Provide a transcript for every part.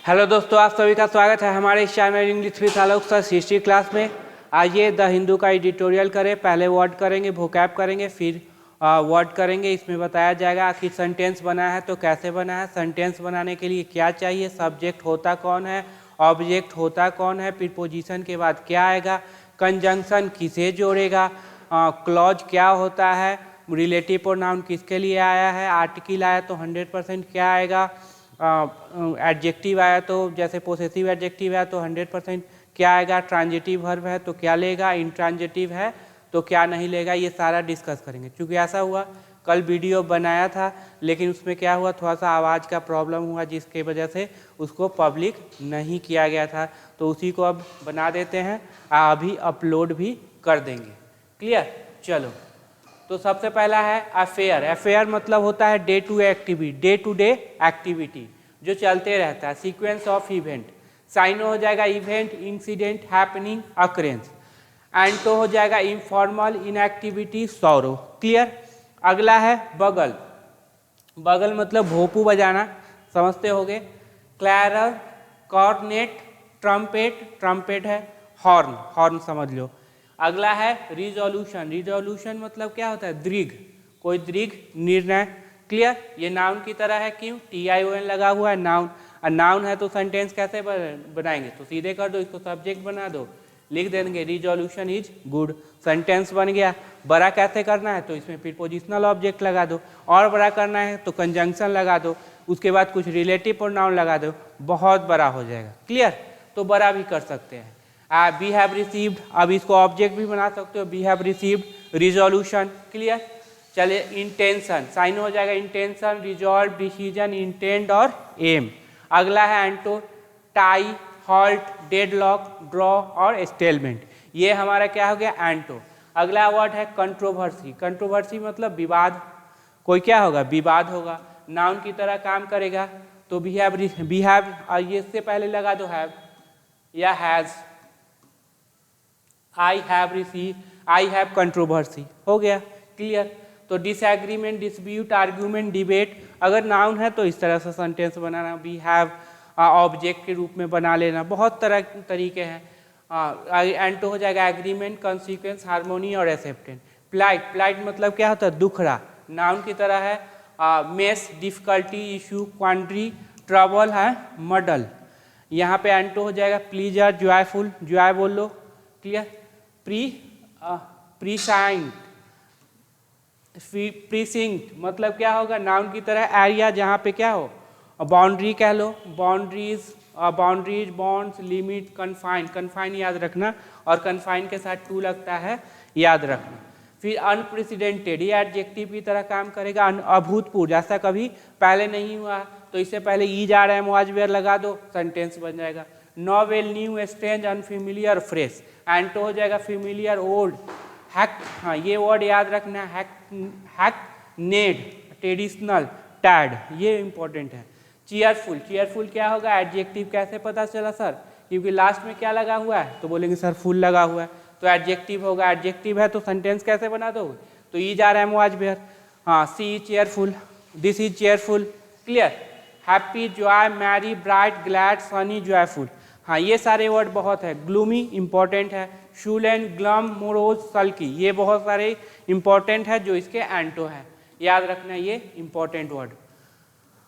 Hello दोस्तों, आप सभी का स्वागत है हमारे इस channel English with Alok sir history class में। आइए द हिंदू का एडिटोरियल करें। पहले वर्ड करेंगे, वोकैब करेंगे, फिर वर्ड करेंगे। इसमें बताया जाएगा कि सेंटेंस बना है तो कैसे बना है, सेंटेंस बनाने के लिए क्या चाहिए, सब्जेक्ट होता कौन है, ऑब्जेक्ट होता कौन है, प्रीपोजिशन के बाद क्या आएगा, कंजंक्शन किसे जोड़ेगा, क्लॉज क्या होता है, रिलेटिव प्रोनाउन किसके लिए आया है, आर्टिकल आया तो 100% क्या आएगा, एडजेक्टिव आया तो जैसे पोसेसिव एडजेक्टिव है तो 100% क्या आएगा, ट्रांजिटिव वर्ब है तो क्या लेगा, इंट्रांजिटिव है तो क्या नहीं लेगा, ये सारा डिस्कस करेंगे। क्योंकि ऐसा हुआ कल वीडियो बनाया था लेकिन उसमें क्या हुआ, थोड़ा सा आवाज़ का प्रॉब्लम हुआ जिसके वजह से उसको पब्लिक नहीं किया गया था, तो उसी को अब बना देते हैं, अभी अपलोड भी कर देंगे। क्लियर? चलो, तो सबसे पहला है अफेयर। अफेयर मतलब होता है डे टू डे एक्टिविटी जो चलते रहता है, सीक्वेंस ऑफ इवेंट। साइनो हो जाएगा इवेंट, इंसिडेंट, हैपनिंग, अकरेंस। एंटो हो जाएगा इनफॉर्मल, इनएक्टिविटी, सौरो। क्लियर? अगला है बगल। बगल मतलब भोपू बजाना, समझते होगे। क्लैरर, कॉर्नेट, ट्रम्पेट, ट्रम्पेट है, हॉर्न, हॉर्न समझ लो। अगला है रिजोल्यूशन। रिजोल्यूशन मतलब क्या होता है, दृढ़, कोई दृढ़ निर्णय। क्लियर? ये नाउन की तरह है, क्यों, TION लगा हुआ है, नाउन। और नाउन है तो सेंटेंस कैसे बनाएंगे, तो सीधे कर दो, इसको सब्जेक्ट बना दो, लिख देंगे रिजोल्यूशन इज गुड, सेंटेंस बन गया। बड़ा कैसे करना है तो इसमें प्रीपोजिशनल ऑब्जेक्ट लगा दो, और बड़ा करना है तो कंजंक्शन लगा दो, उसके बाद कुछ रिलेटिव प्रोनाउन लगा दो, बहुत बड़ा हो जाएगा। क्लियर? तो बड़ा भी कर सकते हैं। वी हैव रिसीव्ड, अब इसको ऑब्जेक्ट भी बना सकते हो, we have received resolution. Clear? चलिए इंटेंशन, साइन हो जाएगा इंटेंशन, रिजॉल्व, डिसीजन, इंटेंड और एम। अगला है एंटो, टाई, हॉल्ट, डेडलॉक, ड्रॉ और स्टेलमेंट। ये हमारा क्या हो गया, एंटो। अगला वर्ड है कंट्रोवर्सी। कंट्रोवर्सी मतलब विवाद, कोई क्या होगा, विवाद होगा, नाउन की तरह काम करेगा। तो वी हैव, ये इससे पहले लगा दो हैव या has. I have received, I have controversy, हो गया। क्लियर? तो डिसएग्रीमेंट, डिस्प्यूट, आर्ग्यूमेंट, डिबेट, अगर नाउन है तो इस तरह से सेंटेंस बनाना, वी हैव ऑब्जेक्ट के रूप में बना लेना, बहुत तरह तरीके हैं। एंटो हो जाएगा एग्रीमेंट, कंसीक्वेंस, हार्मोनी और एक्सेप्टेंस। प्लाइट, प्लाइट मतलब क्या होता है, दुखड़ा, नाउन की तरह है। मेस, डिफिकल्टी, इशू, क्वांड्री, ट्रबल है, मडल। यहाँ पे एंटो हो जाएगा प्लीजर, जॉयफुल, जॉय बोल लो। क्लियर? प्रीसाइंट, प्रीसिंक्ट मतलब क्या होगा, नाउन की तरह एरिया जहाँ पे क्या हो, बाउंड्री कह लो, boundaries, boundaries, bonds, limit, confine, confine याद रखना, और कन्फाइन के साथ टू लगता है, याद रखना। फिर अनप्रेसिडेंटेड, ये एडजेक्टिव की तरह काम करेगा, अभूतपूर्व, ऐसा कभी पहले नहीं हुआ, तो इससे पहले ईज आ रहा है, मुआजवेर लगा दो, सेंटेंस बन जाएगा। Novel, new, strange, unfamiliar, fresh. एंटो हो जाएगा फेमिलियर, ओल्ड, हैक, हाँ ये वर्ड याद रखना, हैक नेड, ट्रेडिशनल, टैड, ये इंपॉर्टेंट है। चीयरफुल, चीयरफुल क्या होगा, एडजेक्टिव कैसे पता चला सर, क्योंकि लास्ट में क्या लगा हुआ है, तो बोलेंगे सर फुल लगा हुआ है, तो एडजेक्टिव होगा, एडजेक्टिव है तो सेंटेंस कैसे बना दोगे, तो ई जा रहा है मुआजवेर, हाँ, see cheerful, this is cheerful. Clear? Happy, joy, merry, bright, glad, sunny, joyful, हाँ ये सारे वर्ड बहुत है। ग्लूमी इंपॉर्टेंट है, शूलेन, ग्लम, मोरोज, सल्की, ये बहुत सारे इंपॉर्टेंट है जो इसके एंटो है, याद रखना ये इंपॉर्टेंट वर्ड।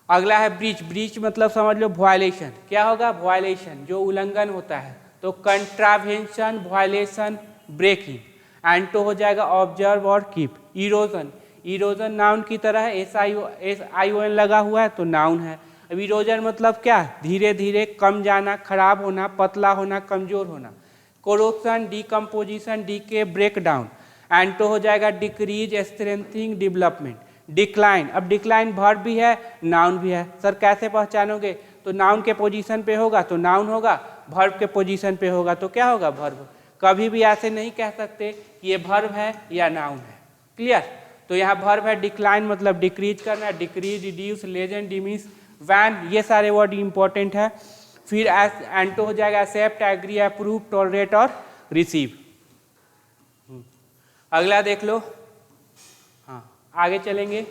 अगला है ब्रीच। ब्रीच मतलब समझ लो वायलेशन, क्या होगा, वायलेशन जो उल्लंघन होता है, तो कंट्रावेंशन, वायलेशन, ब्रेकिंग। एंटो हो जाएगा ऑब्जर्व और कीप। इरोजन, इरोजन नाउन की तरह है, SION लगा हुआ है तो नाउन है। अब इरोजन मतलब क्या, धीरे धीरे कम जाना, खराब होना, पतला होना, कमजोर होना। कोरोप्शन, डिकम्पोजिशन, डीके, ब्रेक डाउन। एंटो हो जाएगा डिक्रीज, स्ट्रेंथिंग, डेवलपमेंट। डिक्लाइन, अब डिक्लाइन वर्ब भी है, नाउन भी है, सर कैसे पहचानोगे, तो नाउन के पोजीशन पे होगा तो नाउन होगा, वर्ब के पोजीशन पे होगा तो क्या होगा, वर्ब। कभी भी ऐसे नहीं कह सकते कि ये वर्ब है या नाउन है। क्लियर? तो यहाँ वर्ब है, डिक्लाइन मतलब डिक्रीज करना, डिक्रीज, रिड्यूस, लेजन, डिमिस, वैन, ये सारे वर्ड इंपॉर्टेंट है। फिर एंटो हो जाएगा एक्सेप्ट, एग्री, अप्रूव, टॉलरेट और रिसीव। अगला देख लो, हाँ आगे चलेंगे।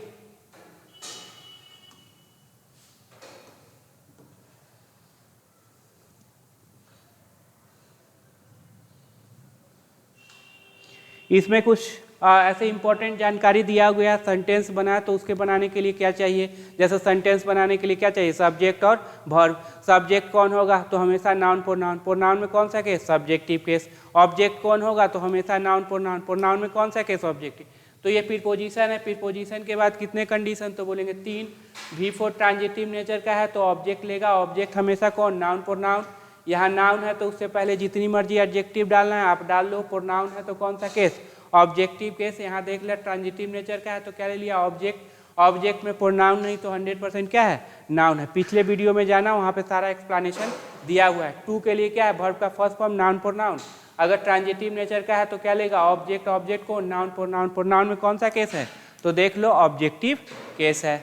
इसमें कुछ ऐसे इंपॉर्टेंट जानकारी दिया गया, सेंटेंस बना तो उसके बनाने के लिए क्या चाहिए, जैसे सेंटेंस बनाने के लिए क्या चाहिए, सब्जेक्ट और वर्ब। सब्जेक्ट कौन होगा तो हमेशा नाउन प्रोनाउन, प्रोनाउन में कौन सा केस, सब्जेक्टिव केस। ऑब्जेक्ट कौन होगा तो हमेशा नाउन प्रोनाउन, प्रोनाउन में कौन सा केस, ऑब्जेक्टिव। तो ये प्रीपोजिशन है, प्रीपोजिशन के बाद कितने कंडीशन, तो बोलेंगे 3। V4 ट्रांजिटिव नेचर का है तो ऑब्जेक्ट लेगा, ऑब्जेक्ट हमेशा कौन, नाउन प्रोनाउन। यहाँ नाउन है तो उससे पहले जितनी मर्जी एडजेक्टिव डालना है आप डाल लो, प्रोनाउन है तो कौन सा केस, ऑब्जेक्टिव केस। यहाँ देख लिया ट्रांजिटिव नेचर का है तो क्या ले लिया, ऑब्जेक्ट। ऑब्जेक्ट में प्रोनाउन नहीं तो 100% क्या है, नाउन है। पिछले वीडियो में जाना, वहाँ पे सारा एक्सप्लेनेशन दिया हुआ है। 2 के लिए क्या है, वर्ब का फर्स्ट फॉर्म नाउन प्रोनाउन। अगर ट्रांजिटिव नेचर का है तो क्या लेगा, ऑब्जेक्ट। ऑब्जेक्ट को नाउन प्रोनाउन, प्रोनाउन में कौन सा केस है, तो देख लो ऑब्जेक्टिव केस है।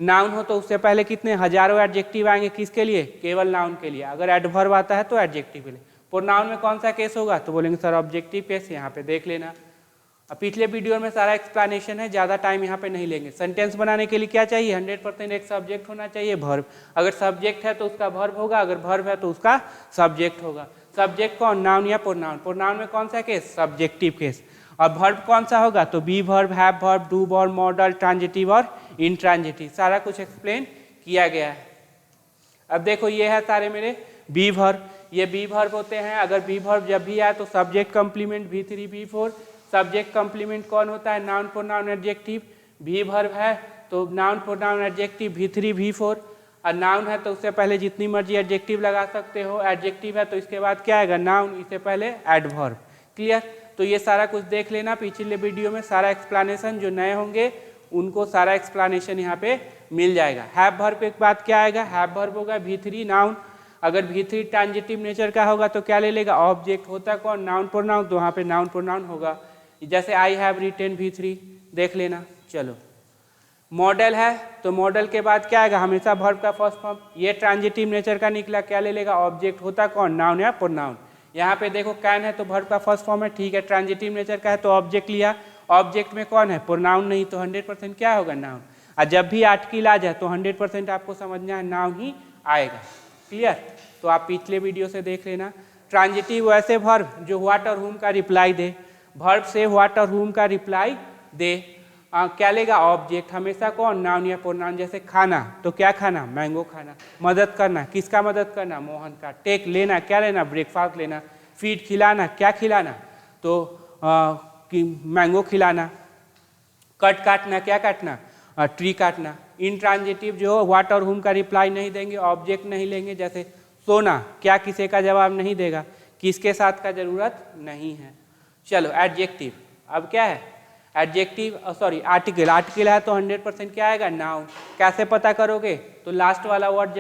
नाउन हो तो उससे पहले कितने हजारों एडजेक्टिव आएंगे, किसके लिए, केवल नाउन के लिए। अगर एडवर्ब आता है तो एडजेक्टिव के लिए। प्रोनाउन में कौन सा केस होगा, तो बोलेंगे सर ऑब्जेक्टिव केस। यहाँ पे देख लेना, अब पिछले वीडियो में सारा एक्सप्लेनेशन है, ज़्यादा टाइम यहाँ पे नहीं लेंगे। सेंटेंस बनाने के लिए क्या चाहिए, 100% एक सब्जेक्ट होना चाहिए, वर्ब। अगर सब्जेक्ट है तो उसका वर्ब होगा, अगर वर्ब है तो उसका सब्जेक्ट होगा। सब्जेक्ट कौन, नाउन या प्रोनाउन। प्रोनाउन में कौन सा केस, सब्जेक्टिव केस। और वर्ब कौन सा होगा, तो be verb, have verb, do verb, modal, transitive और इंट्रांजिटिव। सारा कुछ एक्सप्लेन किया गया है। अब देखो ये है सारे मेरे बी वर्ब, ये बी वर्ब होते हैं। अगर बी वर्ब जब भी आए तो subject complement V3 V4। Subject complement कौन होता है, नाउन प्रोनाउन एडजेक्टिव। भी वर्ब है तो noun pronoun adjective V3 V4। और नाउन है तो उससे पहले जितनी मर्जी एडजेक्टिव लगा सकते हो। एडजेक्टिव है तो इसके बाद क्या आएगा, नाउन, इससे पहले एडवर्ब। क्लियर। तो ये सारा कुछ देख लेना, पिछले वीडियो में सारा एक्सप्लेनेशन, जो नए होंगे उनको सारा एक्सप्लेनेशन यहाँ पे मिल जाएगा। हैव वर्ब के बाद क्या आएगा, हैव वर्ब होगा V3 नाउन। अगर V3 ट्रांजिटिव नेचर का होगा तो क्या ले लेगा, ऑब्जेक्ट। होता कौन, नाउन प्रोनाउन, तो वहाँ पे नाउन प्रोनाउन होगा। जैसे आई हैव रिटेन V3 देख लेना। चलो मॉडल है तो मॉडल के बाद क्या आएगा, हमेशा वर्ब का फर्स्ट फॉर्म। ये ट्रांजिटिव नेचर का निकला, क्या ले लेगा, ऑब्जेक्ट। होता कौन, नाउन या प्रोनाउन। यहाँ पे देखो कैन है तो वर्ब का फर्स्ट फॉर्म है, ठीक है। ट्रांजिटिव नेचर का है तो ऑब्जेक्ट लिया, ऑब्जेक्ट में कौन है, प्रोनाउन नहीं तो 100% क्या होगा, नाउन। और जब भी आर्टिकल आ जाए तो 100% आपको समझना है नाउन ही आएगा। क्लियर। तो आप पिछले वीडियो से देख लेना। ट्रांजिटिव वैसे वर्ब जो व्हाट और हुम का रिप्लाई दे, वर्ब से व्हाट और हुम का रिप्लाई दे। क्या लेगा, ऑब्जेक्ट। हमेशा कौन, नाउन या प्रोनाउन। जैसे खाना तो क्या खाना, मैंगो खाना। मदद करना, किसका मदद करना, मोहन का। टेक लेना, क्या लेना, ब्रेकफास्ट लेना। फीड खिलाना, क्या खिलाना, तो मैंगो खिलाना। कट काटना, क्या काटना, ट्री काटना। इंट्रांजिटिव जो व्हाट और हुम का रिप्लाई नहीं देंगे, ऑब्जेक्ट नहीं लेंगे। जैसे सोना, क्या किसी का जवाब नहीं देगा, किसके साथ का जरूरत नहीं है। चलो एडजेक्टिव, अब क्या है, एडजेक्टिव सॉरी आर्टिकल। आर्टिकल है तो 100% क्या आएगा, नाउन। कैसे पता करोगे, तो लास्ट वाला वर्ड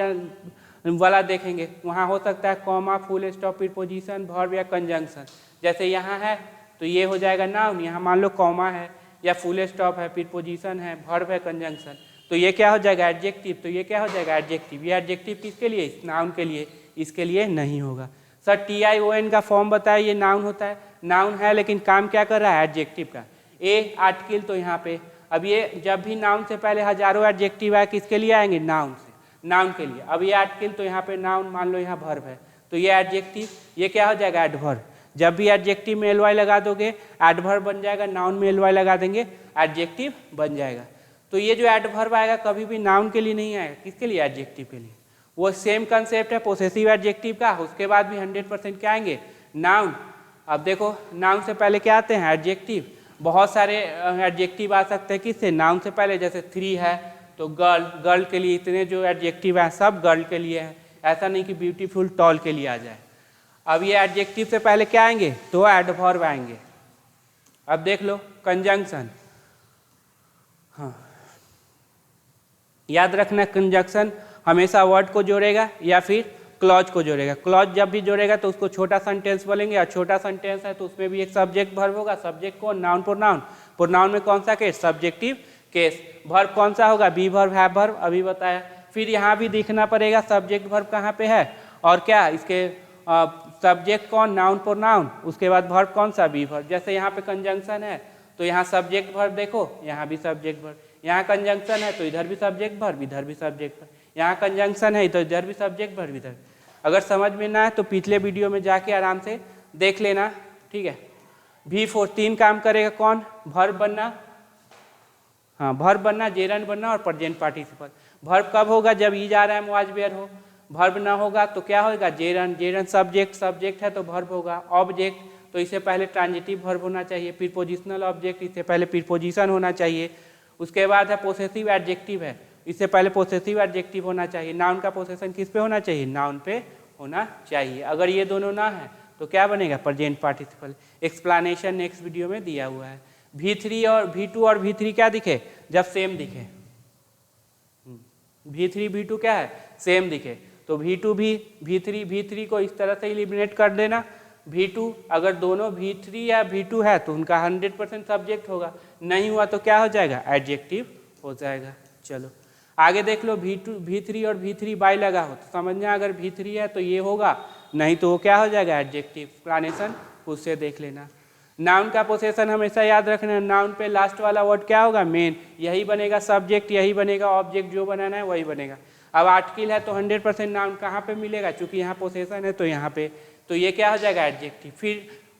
वाला देखेंगे, वहाँ हो सकता है comma, full stop, preposition, verb या कंजंक्शन। जैसे यहाँ है तो ये हो जाएगा नाउन, यहाँ मान लो कॉमा है या फुल स्टॉप है, प्रीपोजिशन है, वर्ब है, कंजंक्शन, तो ये क्या हो जाएगा, एडजेक्टिव। तो ये क्या हो जाएगा, एडजेक्टिव। ये एडजेक्टिव किसके लिए, नाउन के लिए, इसके लिए नहीं होगा। सर TION का फॉर्म बताया, ये नाउन होता है। नाउन है लेकिन काम क्या कर रहा है, एडजेक्टिव का। ए आर्टिकल तो यहाँ पे, अब ये जब भी नाउन से पहले हजारों एडजेक्टिव आए किसके लिए आएंगे, नाउन से, नाउन के लिए। अब ये आर्टिकल तो यहाँ पे नाउन, मान लो यहाँ वर्ब है तो ये एडजेक्टिव, ये क्या हो जाएगा, एडवर्ब। जब भी एडजेक्टिव में LY लगा दोगे एडवर्ब बन जाएगा, नाउन में LY लगा देंगे एडजेक्टिव बन जाएगा। तो ये जो एडवर्ब आएगा कभी भी नाउन के लिए नहीं आएगा, किसके लिए, एडजेक्टिव के लिए। वो सेम कंसेप्ट है पोसेसिव एडजेक्टिव का, उसके बाद भी 100% क्या आएंगे, नाउन। अब देखो नाउन से पहले क्या आते हैं, एडजेक्टिव। बहुत सारे एडजेक्टिव आ सकते हैं किससे, नाउन से पहले। जैसे 3 है तो गर्ल, गर्ल के लिए इतने जो एडजेक्टिव हैं सब गर्ल के लिए हैं, ऐसा नहीं कि ब्यूटीफुल, टॉल के लिए आ जाए। अब ये एडजेक्टिव से पहले क्या आएंगे, तो एडवर्ब आएंगे। अब देख लो कंजंक्शन, हाँ याद रखना, कंजंक्शन हमेशा वर्ड को जोड़ेगा या फिर क्लॉज को जोड़ेगा। क्लॉज जब भी जोड़ेगा तो उसको छोटा सेंटेंस बोलेंगे, और छोटा सेंटेंस है तो उसमें भी एक सब्जेक्ट वर्ब होगा। सब्जेक्ट कौन, नाउन प्रोनाउन। प्रोनाउन में कौन सा केस, सब्जेक्टिव केस। वर्ब कौन सा होगा, बी वर्ब, हैव वर्ब, अभी बताया। फिर यहाँ भी देखना पड़ेगा सब्जेक्ट वर्ब कहाँ पे है, और क्या इसके सब्जेक्ट कौन, नाउन प्रोनाउन, उसके बाद वर्ब कौन सा, बी वर्ब। जैसे यहाँ पे कंजंक्शन है तो यहाँ सब्जेक्ट वर्ब देखो, यहाँ भी सब्जेक्ट वर्ब। यहाँ कंजंक्शन है तो इधर भी सब्जेक्ट वर्ब, इधर भी सब्जेक्ट वर्ब। यहाँ कंजंक्शन है तो इधर भी सब्जेक्ट वर्ब, इधर। अगर समझ में ना है तो पिछले वीडियो में जाके आराम से देख लेना, ठीक है। V4 3 काम करेगा कौन, वर्ब बनना, हाँ वर्ब बनना, जेरंड बनना और प्रेजेंट पार्टिसिपल। वर्ब कब होगा, जब ई जा रहा है वाज वेयर हो। वर्ब ना होगा तो क्या होगा, जेरंड, जेरंड सब्जेक्ट, सब्जेक्ट है तो वर्ब होगा। ऑब्जेक्ट तो इससे पहले ट्रांजिटिव वर्ब होना चाहिए। प्रीपोजिशनल ऑब्जेक्ट, इससे पहले प्रीपोजिशन होना चाहिए। उसके बाद है पोसेसिव एडजेक्टिव है, इससे पहले पोसेसिव एडजेक्टिव होना चाहिए। नाउन का पोसेशन किस पे होना चाहिए, नाउन पे होना चाहिए। अगर ये दोनों ना है तो क्या बनेगा, present participle. Explanation next video में दिया हुआ है। V3 और V2 और V3 क्या दिखे, जब सेम दिखे। V3 V2 क्या है, सेम दिखे, तो V2 भी V3 को इस तरह से एलिमिनेट कर देना। V2 अगर दोनों V3 या V2 है तो उनका 100% सब्जेक्ट होगा, नहीं हुआ तो क्या हो जाएगा, एडजेक्टिव हो जाएगा। चलो आगे देख लो, V3 और V3 बाई लगा हो तो समझना अगर V3 है तो ये होगा, नहीं तो वो क्या हो जाएगा, एडजेक्टिव। एक्सप्लेनेशन उससे देख लेना। नाउन का पोसेशन हमेशा याद रखना, नाउन पे लास्ट वाला वर्ड क्या होगा, मेन, यही बनेगा सब्जेक्ट, यही बनेगा ऑब्जेक्ट, जो बनाना है वही बनेगा। अब आर्टिकल है तो 100% नाउन कहाँ पे मिलेगा, चूंकि यहाँ पोसेशन है तो यहाँ पे, तो ये क्या हो जाएगा, एडजेक्टिव।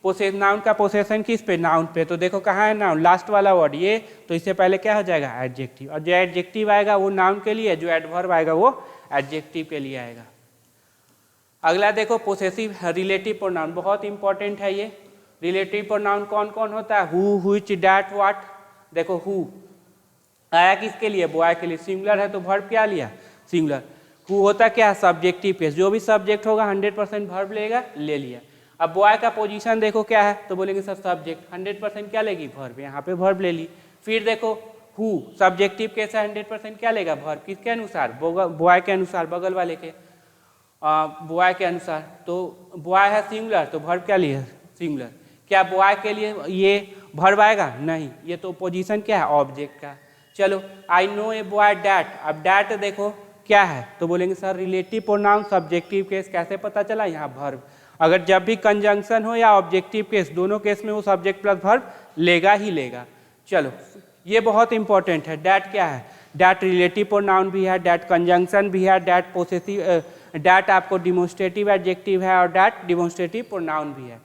फिर नाउन का पोसेशन किस पे, नाउन पे, तो देखो कहाँ है नाउन, लास्ट वाला वर्ड ये, तो इससे पहले क्या हो जाएगा, एडजेक्टिव। और जो एडजेक्टिव आएगा वो नाउन के लिए, जो एडवर्ब आएगा वो एडजेक्टिव के लिए आएगा। अगला देखो पोसेसिव रिलेटिव प्रोनाउन, बहुत इंपॉर्टेंट है ये। रिलेटिव प्रोनाउन कौन कौन होता है, हु, व्हिच, दैट, व्हाट। देखो हु आया किसके लिए, बॉय के लिए, सिंगुलर है तो वर्ब क्या लिया, सिंगुलर। हु होता क्या है, सब्जेक्टिव केस, जो भी सब्जेक्ट होगा 100% वर्ब लेगा, ले लिया। अब बॉय का पोजीशन देखो क्या है, तो बोलेंगे सर सब्जेक्ट, 100% क्या लेगी, वर्ब, यहाँ पे वर्ब ले ली। फिर देखो हु सब्जेक्टिव केस है, 100% क्या लेगा, वर्ब, किसके अनुसार, बॉय के अनुसार, बगल वाले के बॉय के अनुसार। तो बॉय है सिंगुलर तो वर्ब क्या लिए, सिंगुलर। क्या बॉय के लिए ये वर्ब आएगा, नहीं, ये तो पोजीशन क्या है, ऑब्जेक्ट का। चलो I know a boy that, अब डैट देखो क्या है, तो बोलेंगे sir relative pronoun subjective case, कैसे पता चला, यहाँ वर्ब। अगर जब भी कंजंक्शन हो या ऑब्जेक्टिव केस, दोनों केस में वो सब्जेक्ट प्लस वर्ब लेगा ही लेगा। चलो ये बहुत इंपॉर्टेंट है। डैट क्या है, डैट रिलेटिव प्रोनाउन भी है, डैट कंजंक्शन भी है, डैट पोसेसिव, डैट आपको डिमोन्स्ट्रेटिव एडजेक्टिव है और डैट डिमोन्स्ट्रेटिव प्रोनाउन भी है।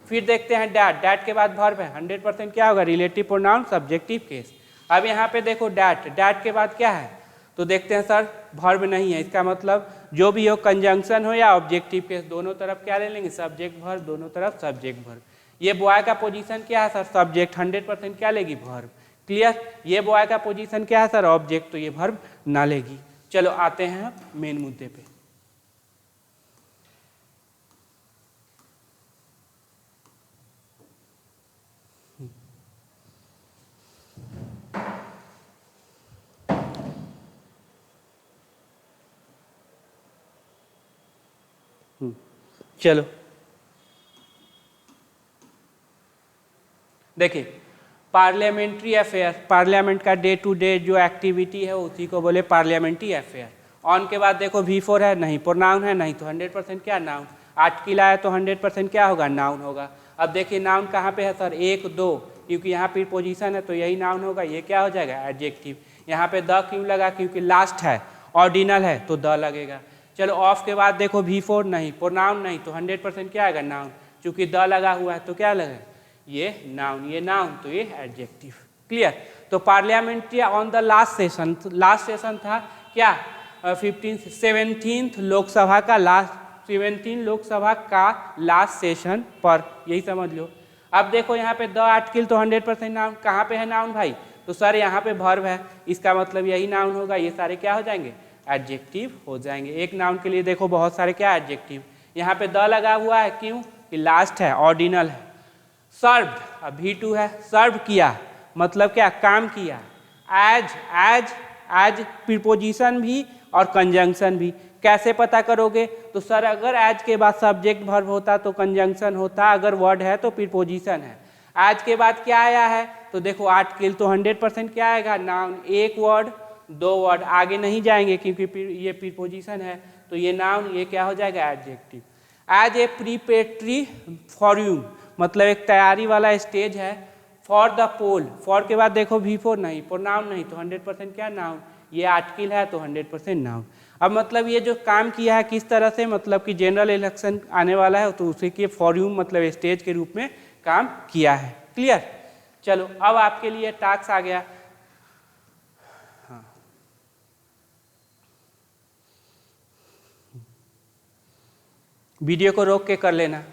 फिर देखते हैं डैट, डैट के बाद वर्ब है, 100% क्या होगा, रिलेटिव प्रोनाउन सब्जेक्टिव केस। अब यहाँ पे देखो डैट, डैट के बाद क्या है, तो देखते हैं सर वर्ब नहीं है, इसका मतलब जो भी हो कंजंक्शन हो या ऑब्जेक्टिव केस, दोनों तरफ क्या ले लेंगे, सब्जेक्ट वर्ब, दोनों तरफ सब्जेक्ट वर्ब। ये बॉय का पोजीशन क्या है सर, सब्जेक्ट, 100% क्या लेगी, वर्ब। क्लियर। ये बॉय का पोजीशन क्या है सर, ऑब्जेक्ट, तो ये वर्ब ना लेगी। चलो आते हैं मेन मुद्दे पे। चलो देखिए, पार्लियामेंट्री अफेयर, पार्लियामेंट का डे टू डे जो एक्टिविटी है उसी को बोले पार्लियामेंट्री अफेयर। ऑन के बाद देखो V4 है, नहीं प्रोनाउन है, नहीं तो 100% क्या, नाउन। आर्टिकल आया तो 100% क्या होगा, नाउन होगा। अब देखिए नाउन कहाँ पे है सर, 1 2, क्योंकि यहाँ पे पोजीशन है तो यही नाउन होगा, ये क्या हो जाएगा, एडजेक्टिव। यहाँ पे द क्यों लगा, क्योंकि लास्ट है, ऑर्डिनल है तो द लगेगा। चलो ऑफ के बाद देखो V4 नहीं, प्रोनाउन नहीं, तो 100% क्या आएगा, नाउन, क्योंकि द लगा हुआ है तो क्या लगे, ये नाउन, ये नाउन तो ये एडजेक्टिव। क्लियर। तो parliamentary on the last session, last session था क्या, 17th लोकसभा का लास्ट, 17 लोकसभा का लास्ट सेशन पर, यही समझ लो। अब देखो यहाँ पे द आर्टिकल तो 100% नाउन, कहाँ पे है नाउन भाई, तो सर यहाँ पे वर्ब है, इसका मतलब यही नाउन होगा, ये सारे क्या हो जाएंगे, एडजेक्टिव हो जाएंगे। एक नाउन के लिए देखो बहुत सारे क्या एडजेक्टिव, यहाँ पे द लगा हुआ है, क्यों कि लास्ट है, ऑर्डिनल है। सर्व्ड, अब V2 है, सर्व किया मतलब क्या, काम किया। एज प्रीपोजिशन भी और कंजंक्शन भी। कैसे पता करोगे, तो सर अगर एज के बाद सब्जेक्ट वर्ब होता तो कंजंक्शन होता, अगर वर्ड है तो प्रीपोजिशन है। एज के बाद क्या आया है, तो देखो आर्टिकल तो 100% क्या आएगा, नाउन। एक वर्ड, 2 वर्ड, आगे नहीं जाएंगे क्योंकि ये प्रीपोजिशन है, तो ये नाउन, ये क्या हो जाएगा, एडजेक्टिव। एज ए प्रीपेटरी फॉर्म, मतलब एक तैयारी वाला स्टेज है। फॉर द पोल, फॉर के बाद देखो V4 नहीं, प्रोनाउन नहीं, तो 100% क्या, नाउन। ये आर्टिकल है तो 100% नाउन। अब मतलब ये जो काम किया है किस तरह से, मतलब कि जनरल इलेक्शन आने वाला है तो उसी के फॉर्म मतलब स्टेज के रूप में काम किया है। क्लियर? चलो अब आपके लिए टास्क आ गया। हाँ, वीडियो को रोक के कर लेना।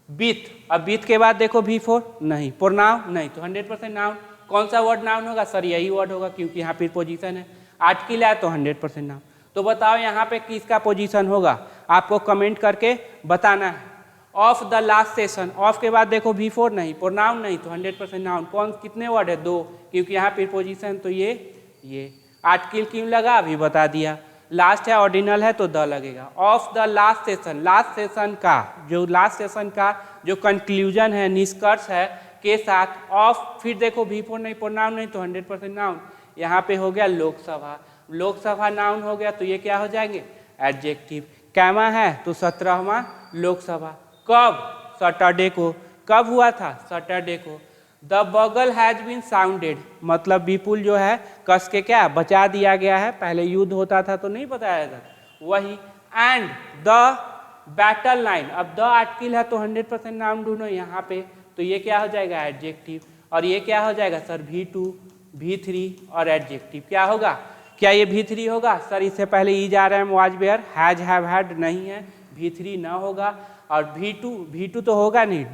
बीथ, अब बीथ के बाद देखो V4 नहीं, प्रोनाउन नहीं, तो 100% नाउन। कौन सा वर्ड नाउन होगा सर? यही वर्ड होगा क्योंकि यहाँ पे पोजीशन है। आर्टिकल है तो 100% नाउन। तो बताओ यहाँ पे किसका पोजीशन होगा, आपको कमेंट करके बताना है। Of the last session, of के बाद देखो V4 नहीं, प्रोनाउन नहीं, तो 100% नाउन। कौन कितने वर्ड है? 2, क्योंकि यहाँ पे पोजीशन तो ये। आर्टिकल क्यों लगा अभी बता दिया। लास्ट है, ऑर्डिनल है तो द लगेगा। Of the last session, last session का जो लास्ट सेशन का जो कंक्लूजन है, निष्कर्ष है के साथ ऑफ, फिर देखो V4 नहीं, प्रोनाउन नहीं, तो 100% नाउन। यहाँ पे हो गया लोकसभा, लोकसभा नाउन हो गया, तो ये क्या हो जाएंगे? एडजेक्टिव। कैमा है तो 17वां लोकसभा। कब? सैटरडे को। कब हुआ था? सैटरडे को। द बगल हैज बीन साउंडेड, मतलब विपुल जो है कस के क्या बचा दिया गया है। पहले युद्ध होता था तो नहीं बताया जाता, वही। एंड द बैटल लाइन, अब द आर्टिकल है तो 100% नाउन ढूंढो यहाँ पे, तो ये क्या हो जाएगा? एडजेक्टिव। और ये क्या हो जाएगा सर? V2, V3 और एडजेक्टिव। क्या होगा? क्या ये V3 होगा सर? इससे पहले ई जा रहा है, was were, has have had नहीं है, V3 ना होगा। और V2 तो होगा नहीं।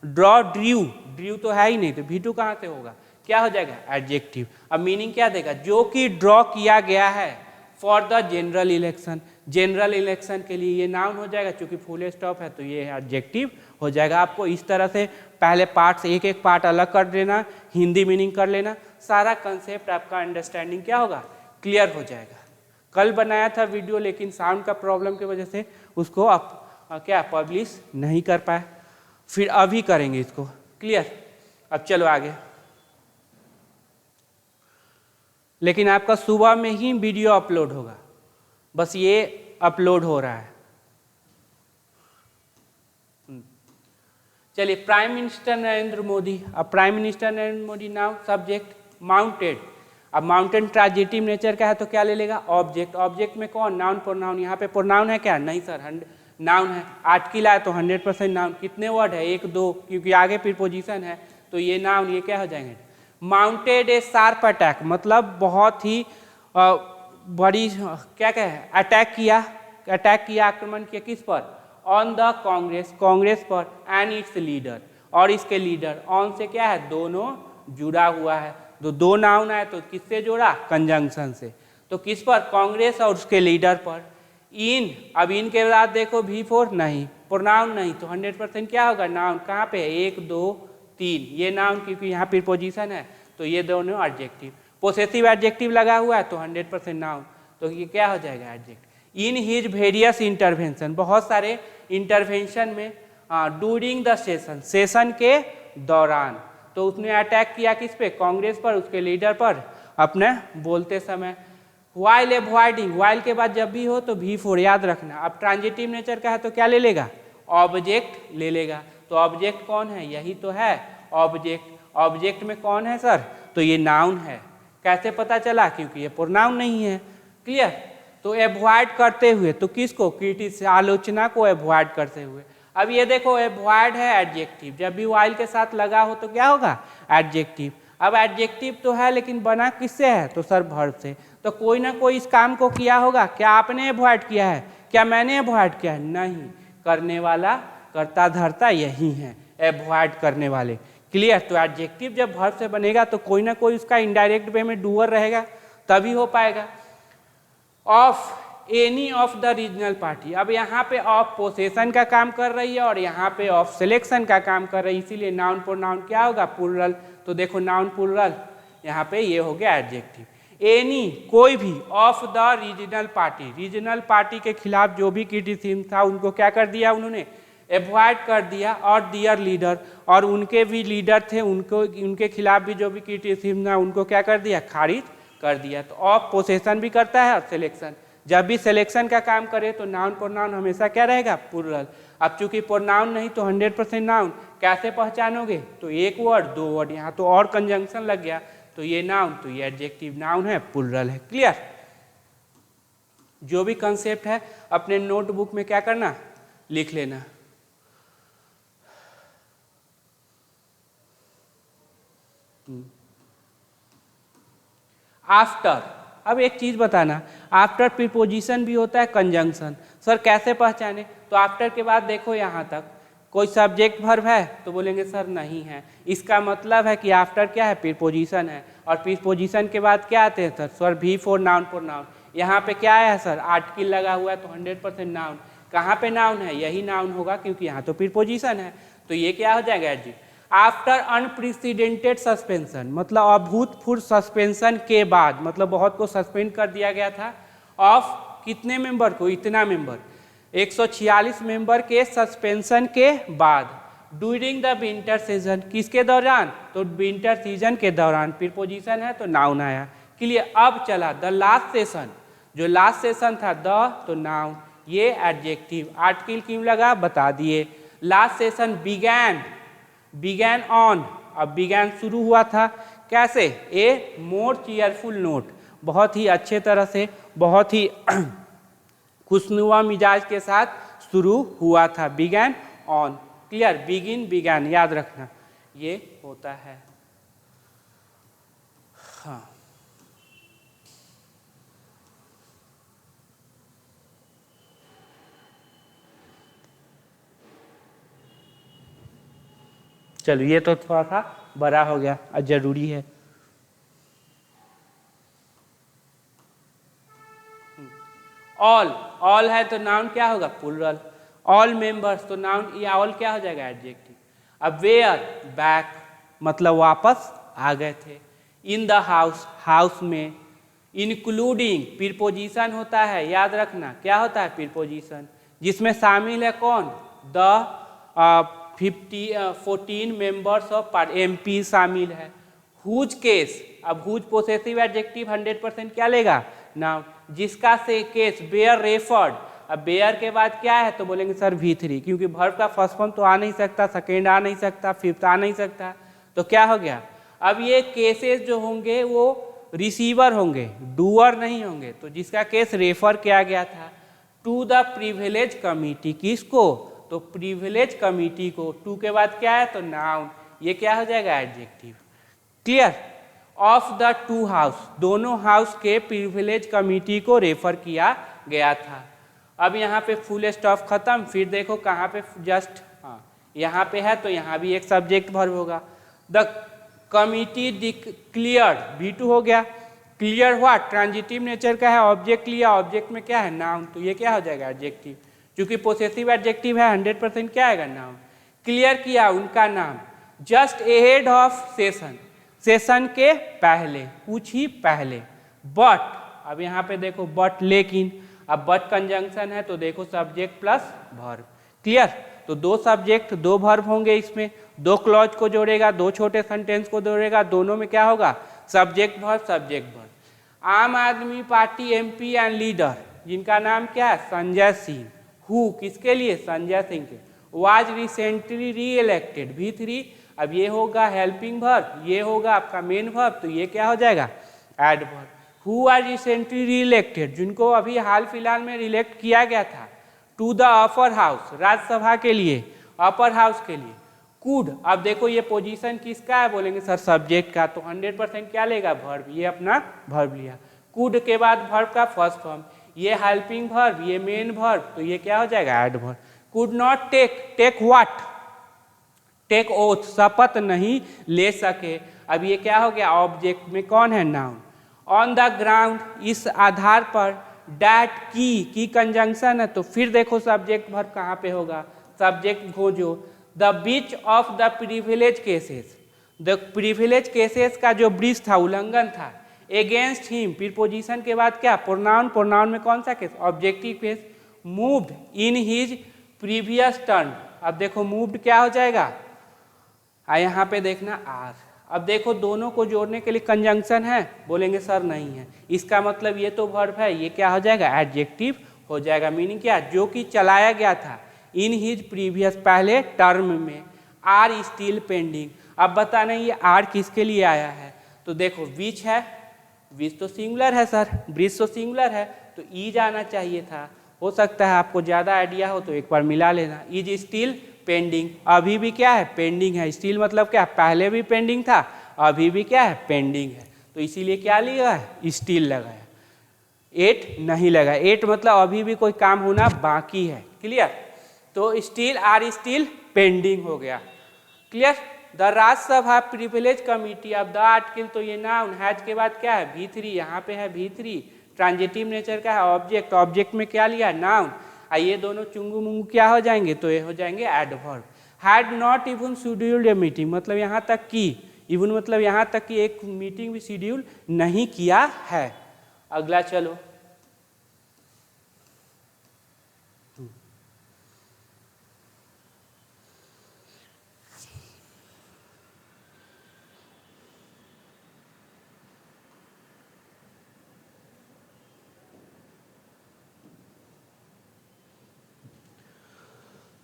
ड्रॉ, ड्रू तो है ही नहीं, तो V2 कहाँ से होगा? क्या हो जाएगा? एडजेक्टिव। अब मीनिंग क्या देगा? जो कि ड्रॉ किया गया है for the general election, general election के लिए ये नाउन हो जाएगा। क्योंकि फुल स्टॉप है तो ये एडजेक्टिव हो जाएगा। आपको इस तरह से पहले पार्ट से एक एक पार्ट अलग कर देना, हिंदी मीनिंग कर लेना, सारा कंसेप्ट आपका अंडरस्टैंडिंग क्या होगा? क्लियर हो जाएगा। कल बनाया था वीडियो, लेकिन साउंड का प्रॉब्लम की वजह से उसको आप क्या पब्लिश नहीं कर पाए, फिर अभी करेंगे इसको। क्लियर? अब चलो आगे। लेकिन आपका सुबह में ही वीडियो अपलोड होगा, बस ये अपलोड हो रहा है। चलिए, प्राइम मिनिस्टर नरेंद्र मोदी। अब prime minister Narendra Modi now, subject mounted. अब माउंटेन ट्रांजिटिव नेचर का है तो क्या ले लेगा? ऑब्जेक्ट। ऑब्जेक्ट में कौन? Noun, pronoun. यहाँ पे प्रोनाउन है क्या? नहीं सर, नाउन है। आर्टिकल है तो 100% नाउन। कितने वर्ड है? 1, 2, क्योंकि आगे प्रीपोजिशन है तो ये नाउन, ये क्या हो जाएंगे? माउंटेड ए शार्प अटैक, मतलब बहुत ही बड़ी क्या कहे, अटैक किया, आक्रमण किया। किस पर? ऑन द कांग्रेस, कांग्रेस पर। एंड इट्स लीडर, और इसके लीडर। ऑन से क्या है? दोनों जुड़ा हुआ है, तो दो नाउन है तो किससे जोड़ा? कंजंक्शन से। तो किस पर? कांग्रेस और उसके लीडर पर। इन, अब इन के बाद देखो V4 नहीं, प्रोनाउन नहीं, तो 100% क्या होगा? नाउन। कहाँ पे? 1, 2, 3, ये नाउन, क्योंकि यहाँ प्रीपोजिशन है तो ये दोनों एडजेक्टिव। पोसेसिव एडजेक्टिव लगा हुआ है तो 100% नाउन, तो ये क्या हो जाएगा? Adjective. In his various intervention, बहुत सारे इंटरवेंशन में, ड्यूरिंग द सेशन, सेशन के दौरान, तो उसने अटैक किया किस पे? कांग्रेस पर, उसके लीडर पर, अपने बोलते समय। वाइल एवॉइडिंग, वाइल के बाद जब भी हो तो V4 याद रखना। अब ट्रांजिटिव नेचर का है तो क्या ले लेगा? ऑब्जेक्ट ले लेगा। तो ऑब्जेक्ट कौन है? यही तो है ऑब्जेक्ट। ऑब्जेक्ट में कौन है सर? तो ये नाउन है। कैसे पता चला? क्योंकि ये प्रोनाउन नहीं है। क्लियर? तो एवॉइड करते हुए, तो किसको? क्रिटिस, आलोचना को एवॉइड करते हुए। अब ये देखो, एवॉइड है एडजेक्टिव, जब भी वाइल के साथ लगा हो तो क्या होगा? एडजेक्टिव। अब एडजेक्टिव तो है लेकिन बना किससे है? तो सर वर्ब से। तो कोई ना कोई इस काम को किया होगा। क्या आपने एवॉइड किया है? क्या मैंने एवॉइड किया है? नहीं, करने वाला, कर्ता धर्ता यही है, एवॉइड करने वाले। क्लियर? तो एडजेक्टिव जब वर्ब से बनेगा तो कोई ना कोई उसका इनडायरेक्ट वे में डूअर रहेगा, तभी हो पाएगा। Of any of the regional party, अब यहाँ पे ऑफ पोसेशन का काम कर रही है और यहाँ पे ऑफ सिलेक्शन का काम कर रही है, इसीलिए नाउन प्रोनाउन क्या होगा? प्लूरल। तो देखो नाउन प्लूरल, यहाँ पे ये हो गया एडजेक्टिव। एनी, कोई भी, of the regional party, regional party के खिलाफ जो भी क्रिटिसिज्म था उनको क्या कर दिया उन्होंने? एवॉइड कर दिया। और दियर लीडर, और उनके भी लीडर थे, उनके खिलाफ भी जो भी क्रिटिसिज्म था उनको क्या कर दिया? खारिज कर दिया। तो ऑफ पोसेशन भी करता है और सिलेक्शन। जब भी सिलेक्शन का काम करे तो नाउन प्रोनाउन हमेशा क्या रहेगा? प्लूरल। अब चूंकि प्रोनाउन नहीं तो 100% नाउन। कैसे पहचानोगे? तो एक वर्ड, 2 वर्ड, यहाँ तो और कंजंक्शन लग गया तो ये नाउन, तो ये एडजेक्टिव नाउन है, प्लूरल है। क्लियर? जो भी कंसेप्ट है अपने नोटबुक में क्या करना? लिख लेना। आफ्टर, अब एक चीज बताना, आफ्टर प्रीपोजिशन भी होता है कंजंक्शन। सर कैसे पहचाने? तो आफ्टर के बाद देखो यहाँ तक कोई सब्जेक्ट वर्ब है तो बोलेंगे सर नहीं है, इसका मतलब है कि आफ्टर क्या है? प्रीपोजिशन है। और प्रीपोजिशन के बाद क्या आते हैं sir we for noun for noun. यहाँ पे क्या है सर? आर्टिकल लगा हुआ है तो 100% नाउन। कहाँ पे नाउन है? यही नाउन होगा क्योंकि यहाँ तो प्रीपोजिशन है, तो ये क्या हो जाएगा? एडजेक्टिव। आफ्टर अनप्रेसिडेंटेड सस्पेंशन, मतलब अभूतपूर्व सस्पेंशन के बाद, मतलब बहुत को सस्पेंड कर दिया गया था। ऑफ कितने मेंबर को? इतना मेंबर, 146 मेंबर के सस्पेंशन के बाद। ड्यूरिंग द विंटर सीजन, किसके दौरान? तो विंटर सीजन के दौरान। प्रीपोजिशन है तो नाउन आया। क्लियर? अब चला द लास्ट सेशन, जो लास्ट सेशन था द तो नाउन, ये एडजेक्टिव। आर्टिकल क्यों लगा बता दिए। लास्ट सेशन बिगैन ऑन, अब बिगैन शुरू हुआ था कैसे? ए मोर चीयरफुल नोट, बहुत ही अच्छे तरह से, बहुत ही खुशनुमा मिजाज के साथ शुरू हुआ था। Began on. Clear? Begin began याद रखना ये होता है। हाँ, चलो ये तो थोड़ा सा बड़ा हो गया और जरूरी है। ऑल है तो नाउन क्या होगा? प्लूरल। ऑल मेंबर्स तो नाउन, ये ऑल क्या हो जाएगा? एडजेक्टिव। अब वेयर, बैक, मतलब वापस आ गए थे। इन द हाउस, हाउस में। इंक्लूडिंग, प्रीपोजिशन होता है, याद रखना क्या होता है? प्रीपोजिशन, जिसमें शामिल है कौन? द 14 मेंबर्स ऑफ MP शामिल है। हुज केस, अब हुज पोसेसिव एडजेक्टिव 100% क्या लेगा? नाउन। जिसका से केस बेयर रेफर्ड, अब बेयर के बाद क्या है? तो बोलेंगे सर V3, क्योंकि वर्ब का फर्स्ट फॉर्म तो आ नहीं सकता, सेकेंड आ नहीं सकता, फिफ्थ आ नहीं सकता, तो क्या हो गया? अब ये केसेस जो होंगे वो रिसीवर होंगे, डूअर नहीं होंगे। तो जिसका केस रेफर किया गया था टू द प्रिविलेज कमिटी, किसको? तो प्रिविलेज कमिटी को। टू के बाद क्या है? तो नाउन, ये क्या हो जाएगा? Adjective. Clear? Of the two house, दोनों हाउस के प्रिविलेज कमिटी को रेफर किया गया था। अब यहाँ पे फुल स्टॉप खत्म। फिर देखो कहाँ पे जस्ट, हाँ यहाँ पे है तो यहाँ भी एक सब्जेक्ट वर्ब होगा। द कमिटी डिक्लेयर्ड, V2 हो गया। क्लियर हुआ, ट्रांजिटिव नेचर का है, ऑब्जेक्ट लिया, ऑब्जेक्ट में क्या है? नाउन, तो ये क्या हो जाएगा? एडजेक्टिव। क्योंकि पोसेसिव एडजेक्टिव है 100% क्या आएगा? नाउन। क्लियर किया उनका नाम, just ahead of session, session के पहले, कुछ ही पहले। बट, अब यहाँ पे देखो बट, लेकिन, अब बट कंजंक्शन है तो देखो सब्जेक्ट प्लस वर्ब। क्लियर? तो दो सब्जेक्ट दो वर्ब होंगे, इसमें दो क्लॉज को जोड़ेगा, दो छोटे सेंटेंस को जोड़ेगा, दोनों में क्या होगा? Subject verb subject verb. आम आदमी पार्टी MP एंड लीडर, जिनका नाम क्या है? संजय सिंह। हु, किसके लिए? संजय सिंह के। वाज रिसेंटली री इलेक्टेड, V3। अब ये होगा हेल्पिंग वर्ब, ये होगा आपका मेन वर्ब, तो ये क्या हो जाएगा? Adverb. Who are recently reelected, जिनको अभी हाल फिलहाल में रिलेक्ट किया गया था to the upper house, Rajya Sabha के लिए, अपर हाउस के लिए। कुड, अब देखो ये पोजीशन किसका है? बोलेंगे सर सब्जेक्ट का, तो 100% क्या लेगा? वर्ब, ये अपना वर्ब लिया। कुड के बाद वर्ब का फर्स्ट फॉर्म, ये हेल्पिंग वर्ब, ये मेन वर्ब, तो ये क्या हो जाएगा? Adverb. Could not take what? Take oath, शपथ नहीं ले सके। अब ये क्या हो गया? ऑब्जेक्ट में कौन है? नाउन। ऑन द ग्राउंड, इस आधार पर। डैट, की कंजंक्शन है तो फिर देखो सब्जेक्ट वर्ब कहाँ पे होगा? सब्जेक्ट खोजो। The beach of the privilege cases, the privilege cases का जो ब्रीच था, उल्लंघन था। अगेंस्ट हिम, प्रीपोजिशन के बाद क्या? प्रोनाउन, प्रोनाउन में कौन सा case? Objective case. Moved in his previous turn, अब देखो मूव्ड क्या हो जाएगा? यहाँ पे देखना आर। अब देखो दोनों को जोड़ने के लिए कंजंक्शन है, बोलेंगे सर नहीं है, इसका मतलब ये तो वर्ब है, ये क्या हो जाएगा? एडजेक्टिव हो जाएगा। मीनिंग क्या? जो कि चलाया गया था इन हिज प्रीवियस, पहले टर्म में। आर स्टिल पेंडिंग, अब बताना ये आर किसके लिए आया है? तो देखो विच है, विच तो सिंगुलर है सर, ब्रिज तो सिंगुलर है, तो ई जाना चाहिए था। हो सकता है आपको ज़्यादा आइडिया हो तो एक बार मिला लेना। इज स्टिल पेंडिंग, अभी भी क्या है? पेंडिंग है। स्टिल मतलब क्या? पहले भी पेंडिंग था, अभी भी क्या है? पेंडिंग है। तो तो इसीलिए क्या लिया है, स्टिल लगाया, एट नहीं लगा। एट मतलब अभी भी कोई काम होना बाकी है, क्लियर। तो स्टिल आर स्टिल पेंडिंग हो गया, clear. The Rajya Sabha privilege committee of the article, तो ये नाउन, हैज के बाद क्या है V3, यहाँ पे है V3, ट्रांजिटिव नेचर का है ऑब्जेक्ट, ऑब्जेक्ट में क्या लिया नाउन, ये दोनों चुंगू मुंगू क्या हो जाएंगे, तो ये हो जाएंगे adverb. Had not even scheduled a meeting, मतलब यहाँ तक कि, इवन मतलब यहाँ तक कि एक मीटिंग भी शेड्यूल नहीं किया है। अगला चलो,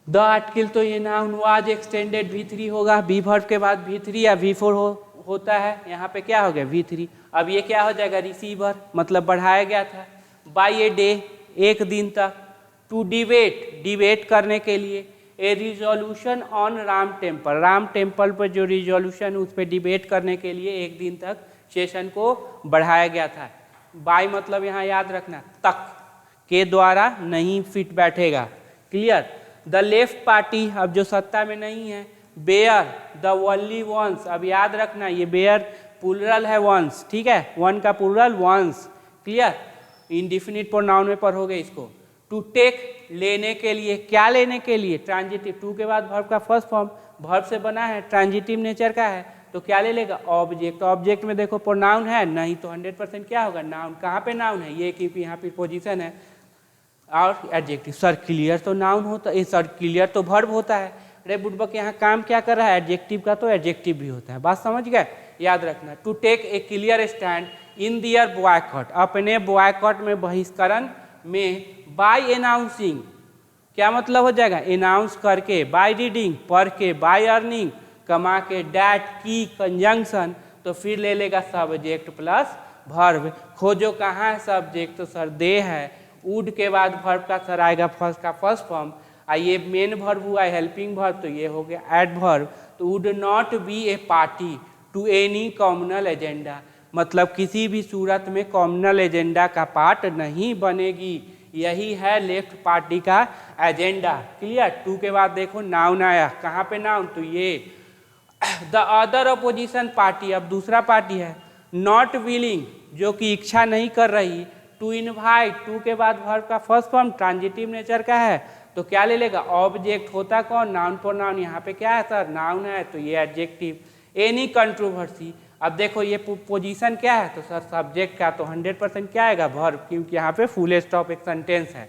द आर्टिकल, तो ये नाउन वाज एक्सटेंडेड V3 होगा, बी वर्ब के बाद V3 या V4 होता है, यहाँ पे क्या हो गया V3। अब ये क्या हो जाएगा रिसीवर, मतलब बढ़ाया गया था। बाय ए डे, एक दिन तक। टू डिबेट, डिबेट करने के लिए। A resolution on Ram temple, Ram temple पर जो रिजोल्यूशन उस पर डिबेट करने के लिए एक दिन तक सेशन को बढ़ाया गया था। बाय मतलब यहाँ याद रखना तक के द्वारा नहीं फिट बैठेगा, क्लियर। द लेफ्ट पार्टी, अब जो सत्ता में नहीं है। बेयर द ओनली वंस, अब याद रखना ये बेयर प्लूरल है वंस, ठीक है, वन का plural ones, clear. Indefinite pronoun में पढ़ोगे इसको। टू टेक, लेने के लिए, क्या लेने के लिए, ट्रांजिटिव, टू के बाद वर्ब का फर्स्ट फॉर्म, वर्ब से बना है, ट्रांजिटिव नेचर का है, तो क्या ले लेगा ऑब्जेक्ट। ऑब्जेक्ट में देखो प्रोनाउन है नहीं, तो 100% क्या होगा नाउन। कहाँ पे नाउन है ये, क्योंकि यहाँ पे पोजीशन है। और एडजेक्टिव, सर्कुलर तो नाउन होता है, सर्कुलर तो वर्ब होता है। अरे बुड़बक यहाँ काम क्या कर रहा है, एडजेक्टिव का तो एडजेक्टिव भी होता है, बात समझ गए, याद रखना। To take a clear stand in their boycott, अपने बॉयकॉट में बहिष्करण में। बाय अनाउंसिंग, क्या मतलब हो जाएगा, अनाउंस करके, बाय रीडिंग, पढ़ के, बाय अर्निंग, कमा के, डैट की कंजंक्शन, तो फिर ले लेगा सब्जेक्ट प्लस वर्ब। खोजो कहाँ है सब्जेक्ट, तो सर दे है। वुड के बाद वर्ब का सर आएगा फर्स्ट का फर्स्ट फॉर्म, ये मेन वर्ब हुआ हेल्पिंग वर्ब, तो ये हो गया एडवर्ब। तो would not be a party to any communal agenda, मतलब किसी भी सूरत में कॉमनल एजेंडा का पार्ट नहीं बनेगी, यही है लेफ्ट पार्टी का एजेंडा, क्लियर। टू के बाद देखो नाउन आया, कहाँ पे नाउन, तो ये द अदर अपोजिशन पार्टी, अब दूसरा पार्टी है। नॉट विलिंग, जो कि इच्छा नहीं कर रही। टू इनवाइट, टू के बाद वर्ब का फर्स्ट फॉर्म ट्रांजिटिव नेचर का है, तो क्या ले लेगा ऑब्जेक्ट, होता कौन नाउन प्रोनाउन, यहाँ पे क्या है सर नाउन है, तो ये एडजेक्टिव। एनी कंट्रोवर्सी, अब देखो ये पोजीशन क्या है, तो सर सब्जेक्ट का, तो 100% क्या आएगा वर्ब, क्योंकि यहाँ पे फुल स्टॉप एक सेंटेंस है।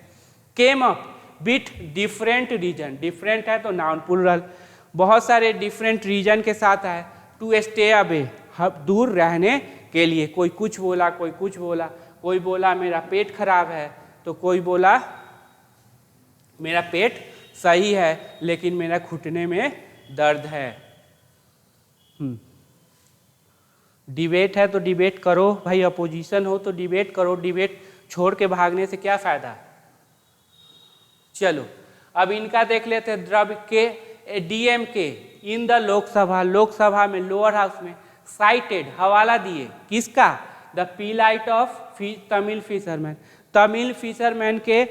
Came up with different reason, different है तो नाउन प्लूरल, बहुत सारे डिफरेंट रीजन के साथ है। टू स्टे अवे, दूर रहने के लिए, कोई कुछ बोला, कोई कुछ बोला, कोई बोला मेरा पेट खराब है, तो कोई बोला मेरा पेट सही है लेकिन मेरा घुटने में दर्द है। डिबेट है तो डिबेट करो भाई, अपोजिशन हो तो डिबेट करो, डिबेट छोड़ के भागने से क्या फायदा। चलो अब इनका देख लेते हैं। द्रव्य के DMK in the Lok Sabha, Lok Sabha में लोअर हाउस में साइटेड, हवाला दिए, किसका, the plight of Tamil fisherman, Tamil fisherman के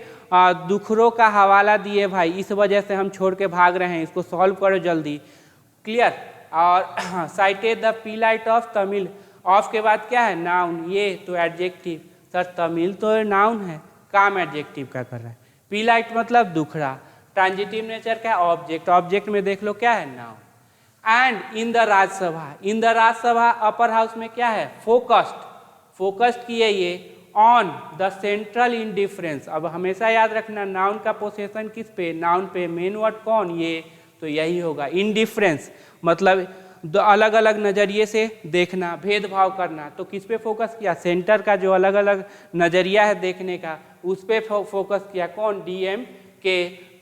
दुखरों का हवाला दिए भाई, इस वजह से हम छोड़ के भाग रहे हैं, इसको सॉल्व करो जल्दी, क्लियर। और cited the plight of Tamil, of के बाद क्या है नाउन, ये तो एडजेक्टिव, सर तमिल तो नाउन है, काम एडजेक्टिव का कर रहा है। पीलाइट मतलब दुखड़ा, ट्रांजिटिव नेचर का ऑब्जेक्ट, ऑब्जेक्ट में देख लो क्या है noun. And in the Rajya Sabha, in the Rajya Sabha upper house में क्या है फोकस्ड, फोकस्ड किए ये ऑन द सेंट्रल इंडिफरेंस। अब हमेशा याद रखना नाउन का पोसेशन किस पे, नाउन पे, मेन वर्ड कौन, ये, तो यही होगा इंडिफरेंस, मतलब अलग अलग नज़रिए से देखना, भेदभाव करना, तो किस पे फोकस किया, सेंटर का जो अलग अलग नज़रिया है देखने का उस पर फोकस किया, कौन DMK।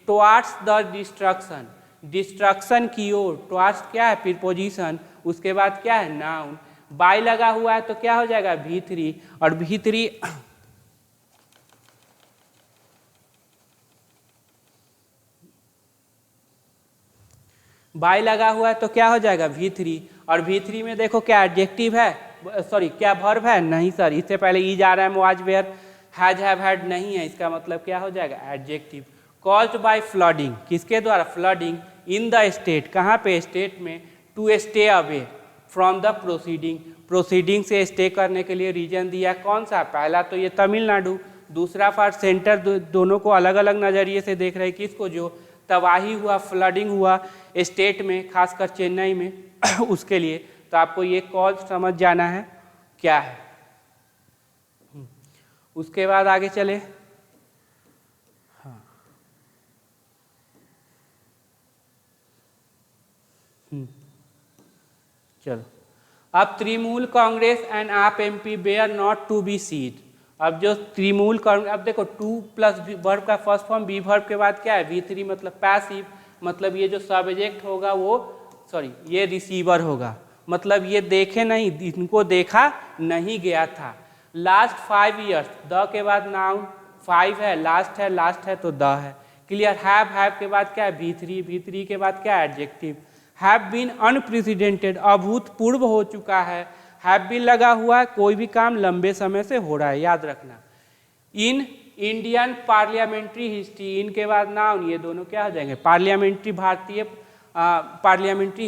Towards the destruction, destruction की ओर, टुवार्ड्स क्या है प्रीपोजिशन, उसके बाद क्या है नाउन। बाय लगा हुआ है तो क्या हो जाएगा V3, और V3 बाय लगा हुआ है तो क्या हो जाएगा V3, और V3 में देखो क्या एडजेक्टिव है सॉरी क्या वर्ब है? नहीं सर, इससे पहले ई जा रहा है, was were, has have had नहीं है, इसका मतलब क्या हो जाएगा? एडजेक्टिव। कॉज्ड बाय फ्लडिंग, किसके द्वारा? फ्लडिंग इन द स्टेट, कहाँ पे? स्टेट में। To stay away from the proceeding, proceeding से स्टे करने के लिए रीजन दिया, कौन सा? पहला तो ये तमिलनाडु, दूसरा फॉर सेंटर, दोनों को अलग अलग नज़रिए से देख रहे हैं। किसको? जो तबाही हुआ, फ्लडिंग हुआ स्टेट में, खासकर चेन्नई में उसके लिए। तो आपको ये कॉज समझ जाना है क्या है। उसके बाद आगे चले। हाँ, चलो। अब Trinamool Congress and AAP MP bear not to be seat. अब जो तृणमूल कांग्रेस, अब देखो टू प्लस वर्ब का फर्स्ट फॉर्म बी वर्ब के बाद क्या है? V3 मतलब पैसिव, मतलब ये जो सब्जेक्ट होगा वो, सॉरी ये रिसीवर होगा, मतलब ये देखे नहीं, इनको देखा नहीं गया था। लास्ट 5 ईयर्स, द के बाद नाउन, 5 है, लास्ट है तो द है। क्लियर। हैव के बाद क्या है? V3 के बाद क्या है? एडजेक्टिव। हैव बीन अनप्रेसिडेंटेड, अभूतपूर्व हो चुका है। हैव बीन लगा हुआ है, कोई भी काम लंबे समय से हो रहा है, याद रखना। इन इंडियन पार्लियामेंट्री हिस्ट्री, इनके बाद नाउन, ये दोनों क्या हो जाएंगे? पार्लियामेंट्री, भारतीय पार्लियामेंट्री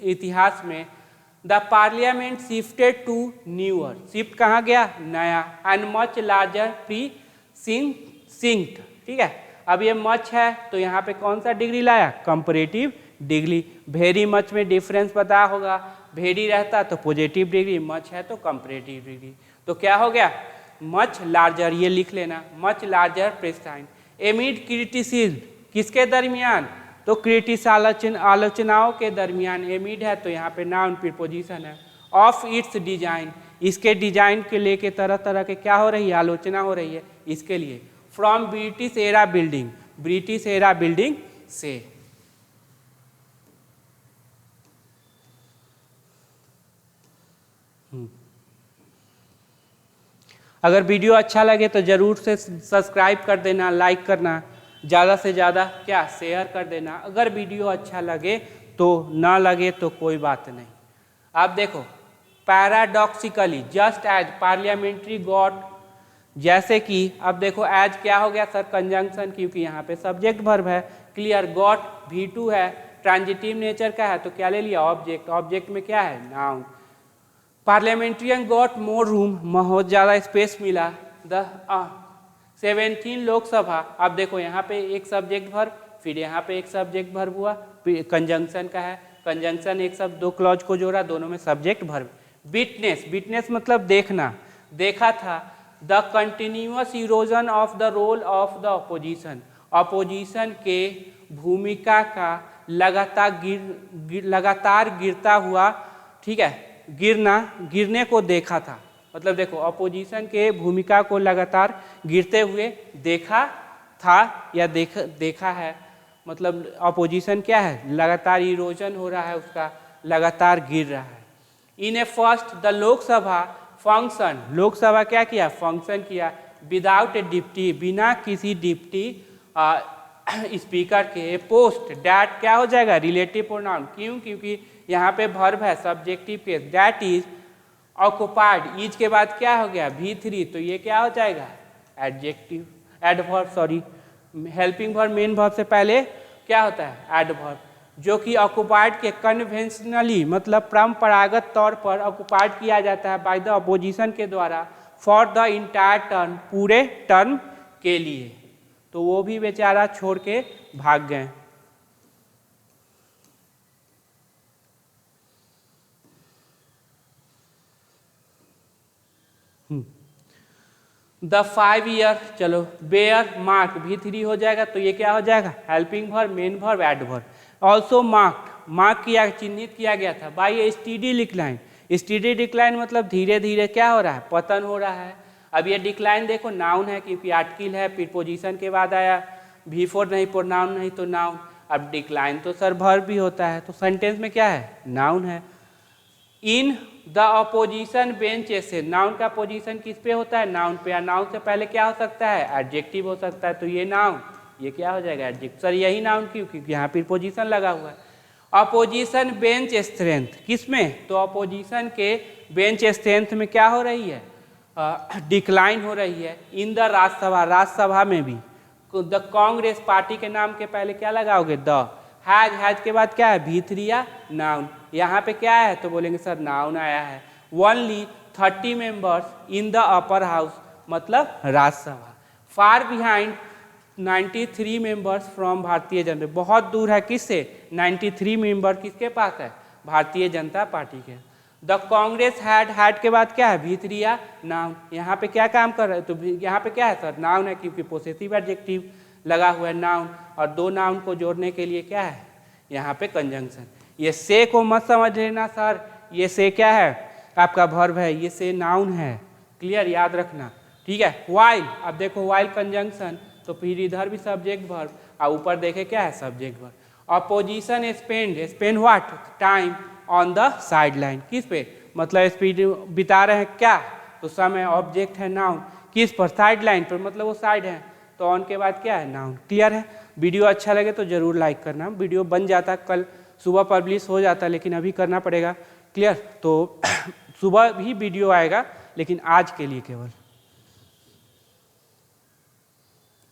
इतिहास में। The parliament shifted to newer, shift कहाँ गया? नया। एंड मच लार्जर प्रीसिंक्ट, ठीक है। अब ये मच है तो यहाँ पे कौन सा डिग्री लाया? Comparative degree. वेरी मच में डिफरेंस पता होगा, वेरी रहता तो पॉजिटिव डिग्री, मच है तो कंपैरेटिव डिग्री। तो क्या हो गया? मच लार्जर, ये लिख लेना, मच लार्जर प्रेस्टाइन। एमिड क्रिटिसिज्म, किसके दरमियान? तो क्रिटिस आलोचनाओं के दरमियान। एमिड है तो यहाँ पे नाउन प्रीपोजिशन है। ऑफ इट्स डिजाइन, इसके डिजाइन के लेके तरह तरह के क्या हो रही है? आलोचना हो रही है इसके लिए। From British era building, British era building से। अगर वीडियो अच्छा लगे तो ज़रूर से सब्सक्राइब कर देना, लाइक करना, ज़्यादा से ज़्यादा क्या शेयर कर देना। अगर वीडियो अच्छा लगे तो, ना लगे तो कोई बात नहीं। आप देखो, paradoxically just as parliamentary got, जैसे कि अब देखो एज क्या हो गया सर? कंजंक्शन, क्योंकि यहाँ पे सब्जेक्ट वर्ब है। क्लियर। गॉट V2 है, ट्रांजिटिव नेचर का है तो क्या ले लिया? ऑब्जेक्ट। ऑब्जेक्ट में क्या है? Noun. Parliamentarian got more room, बहुत ज़्यादा स्पेस मिला। द 17 लोकसभा, अब देखो यहाँ पे एक सब्जेक्ट वर्ब, फिर यहाँ पे एक सब्जेक्ट वर्ब हुआ, कंजंक्शन का है। कंजंक्शन एक शब्द दो क्लॉज को जोड़ा, दोनों में सब्जेक्ट वर्ब। विटनेस, विटनेस मतलब देखना, देखा था। The continuous erosion of the role of the opposition, opposition के भूमिका का लगातार गिरता हुआ, ठीक है, गिरने को देखा था। मतलब देखो अपोजिशन के भूमिका को लगातार गिरते हुए देखा था या देखा है, मतलब अपोजिशन क्या है? लगातार इरोजन हो रहा है उसका, लगातार गिर रहा है। In a first the Lok Sabha function, Lok Sabha क्या किया? फंक्शन किया। विदाउट ए डिप्टी, बिना किसी डिप्टी स्पीकर के। पोस्ट डैट क्या हो जाएगा? Relative pronoun. क्यों? क्योंकि यहाँ पे वर्ब है subjective case, that is occupied. Is के बाद क्या हो गया? V3, तो ये क्या हो जाएगा? Adjective, adverb, sorry helping verb main verb से पहले क्या होता है? एडवर्ब, जो कि ऑक्युपाइड के कन्वेंशनली मतलब परंपरागत तौर पर ऑक्युपाइड किया जाता है बाय द अपोजिशन के द्वारा फॉर द इंटायर टर्म, पूरे टर्म के लिए। तो वो भी बेचारा छोड़ के भाग गए। द 5 ईयर, चलो बेयर मार्क V3 हो जाएगा, तो ये क्या हो जाएगा? Helping verb, main verb, adverb. Also marked, mark किया, चिन्हित किया गया था बाय ए स्टीडी डिक्लाइन। स्टीडी डिक्लाइन मतलब धीरे धीरे क्या हो रहा है? पतन हो रहा है। अब ये डिक्लाइन देखो नाउन है क्योंकि आर्टिकल है, प्रीपोजिशन के बाद आया, V4 नहीं, प्रोनाउन नहीं तो नाउन। अब डिक्लाइन तो सर वर्ब भी होता है, तो सेंटेंस में क्या है? नाउन है। इन द अपोजिशन बेंच से, नाउन का पोजीशन किस पे होता है? नाउन पे। नाउन से पहले क्या हो सकता है? एडजेक्टिव हो सकता है, तो ये नाउन, ये क्या हो जाएगा? एडजेक्टिव। सर यही नाउन क्यों? क्योंकि यहाँ प्रीपोजिशन लगा हुआ है। अपोजिशन बेंच स्ट्रेंथ किसमें? तो अपोजिशन के बेंच स्ट्रेंथ में क्या हो रही है? डिक्लाइन हो रही है। इन द राज्यसभा, राज्यसभा में भी। द कांग्रेस पार्टी के नाम के पहले क्या लगाओगे? द। हैज के बाद क्या है? V3 या नाउन। यहाँ पे क्या है? तो बोलेंगे सर नाउन आया है। Only 30 members in the upper house, मतलब Rajya Sabha. Far behind 93 members from Bharatiya Janata, बहुत दूर है किससे? 93 मेंबर किसके पास है? भारतीय जनता पार्टी के। द कांग्रेस हैड के बाद क्या है? V3 या नाउन। यहाँ पे क्या काम कर रहे हैं? तो यहाँ पे क्या है सर? नाउन है, क्योंकि पोसेसिव एडजेक्टिव लगा हुआ है नाउन, और दो नाउन को जोड़ने के लिए क्या है? यहाँ पे कंजंक्शन। ये से को मत समझ लेना सर, ये से क्या है? आपका वर्ब है, ये से नाउन है। क्लियर, याद रखना, ठीक है। वाइल, अब देखो वाइल कंजंक्शन, तो फिर इधर भी सब्जेक्ट वर्ब, और ऊपर देखे क्या है? Subject verb. Opposition spend what? Time on the side line, किस पे? मतलब स्पीड बिता रहे हैं क्या? तो समय ऑब्जेक्ट है नाउन, किस पर? साइड लाइन पर, मतलब वो साइड है, तो ऑन के बाद क्या है? नाउन। क्लियर है। वीडियो अच्छा लगे तो जरूर लाइक करना। वीडियो बन जाता, कल सुबह पब्लिश हो जाता, लेकिन अभी करना पड़ेगा। क्लियर, तो सुबह भी वीडियो आएगा, लेकिन आज के लिए केवल।